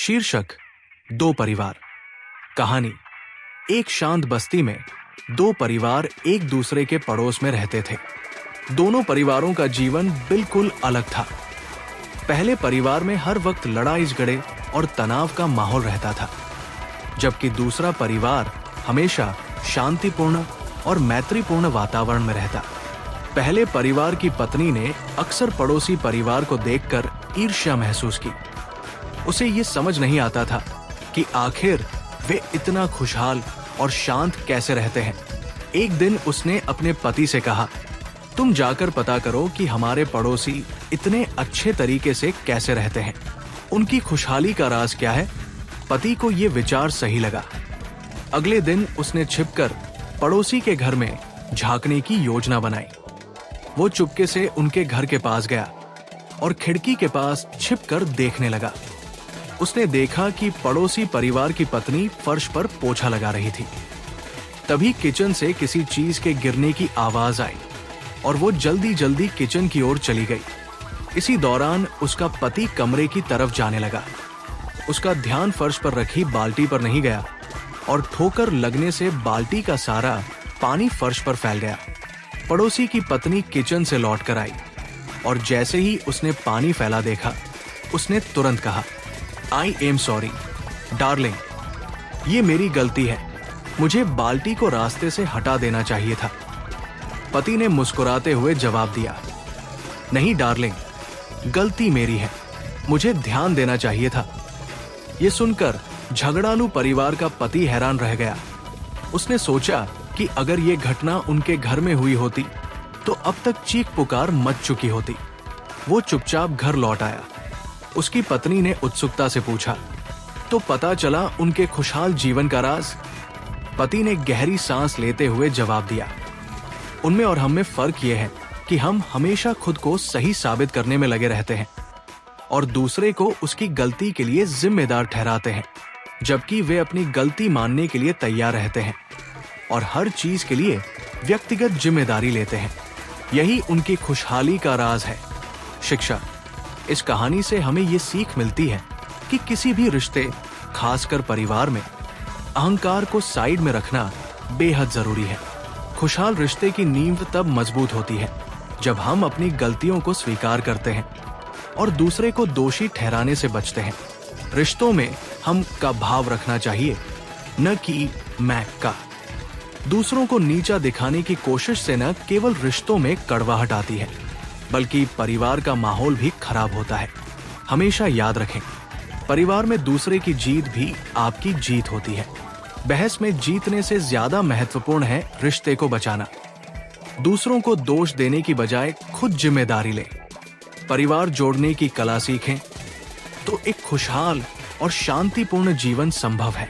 शीर्षक दो परिवार। कहानी। एक शांत बस्ती में दो परिवार एक दूसरे के पड़ोस में रहते थे। दोनों परिवारों का जीवन बिल्कुल अलग था। पहले परिवार में हर वक्त लड़ाई झगड़े और तनाव का माहौल रहता था, जबकि दूसरा परिवार हमेशा शांतिपूर्ण और मैत्रीपूर्ण वातावरण में रहता। पहले परिवार की पत्नी ने अक्सर पड़ोसी परिवार को देखकर ईर्ष्या महसूस की। उसे ये समझ नहीं आता था कि आखिर वे इतना खुशहाल और शांत कैसे रहते हैं। एक दिन उसने अपने पति से कहा, तुम जाकर पता करो कि हमारे पड़ोसी इतने अच्छे तरीके से कैसे रहते हैं। उनकी खुशहाली का राज क्या है? पति को ये विचार सही लगा। अगले दिन उसने छिपकर पड़ोसी के घर में झांकने की योजना बनाई। वो चुपके से उनके घर के पास गया और खिड़की के पास छिपकर देखने लगा। उसने देखा कि पड़ोसी परिवार की पत्नी फर्श पर पोछा लगा रही थी। तभी किचन से किसी चीज के गिरने की आवाज आई और वो जल्दी जल्दी किचन की ओर चली गई। इसी दौरान उसका पति कमरे की तरफ जाने लगा। उसका ध्यान फर्श पर रखी बाल्टी पर नहीं गया और ठोकर लगने से बाल्टी का सारा पानी फर्श पर फैल गया। पड़ोसी की पत्नी किचन से लौट कर आई और जैसे ही उसने पानी फैला देखा, उसने तुरंत कहा, आई एम सॉरी डार्लिंग, ये मेरी गलती है। मुझे बाल्टी को रास्ते से हटा देना चाहिए था। पति ने मुस्कुराते हुए जवाब दिया, नहीं डार्लिंग, गलती मेरी है, मुझे ध्यान देना चाहिए था। ये सुनकर झगड़ालू परिवार का पति हैरान रह गया। उसने सोचा कि अगर ये घटना उनके घर में हुई होती तो अब तक चीख पुकार मच चुकी होती। वो चुपचाप घर लौट आया। उसकी पत्नी ने उत्सुकता से पूछा, तो पता चला उनके खुशहाल जीवन का राज? पति ने गहरी सांस लेते हुए जवाब दिया, उनमें और हम में फर्क यह है कि हम हमेशा खुद को सही साबित करने में लगे रहते हैं और दूसरे को उसकी गलती के लिए जिम्मेदार ठहराते हैं, जबकि वे अपनी गलती मानने के लिए तैयार रहते हैं और हर चीज के लिए व्यक्तिगत जिम्मेदारी लेते हैं। यही उनकी खुशहाली का राज है। शिक्षा। इस कहानी से हमें ये सीख मिलती है कि किसी भी रिश्ते, खासकर परिवार में, अहंकार को साइड में रखना बेहद जरूरी है। खुशहाल रिश्ते की नींव तब मजबूत होती है जब हम अपनी गलतियों को स्वीकार करते हैं और दूसरे को दोषी ठहराने से बचते हैं। रिश्तों में हम का भाव रखना चाहिए, न कि मैं का। दूसरों को नीचा दिखाने की कोशिश से न केवल रिश्तों में कड़वाहट आती है, बल्कि परिवार का माहौल भी खराब होता है। हमेशा याद रखें, परिवार में दूसरे की जीत भी आपकी जीत होती है। बहस में जीतने से ज्यादा महत्वपूर्ण है रिश्ते को बचाना। दूसरों को दोष देने की बजाय खुद जिम्मेदारी लें। परिवार जोड़ने की कला सीखें तो एक खुशहाल और शांतिपूर्ण जीवन संभव है।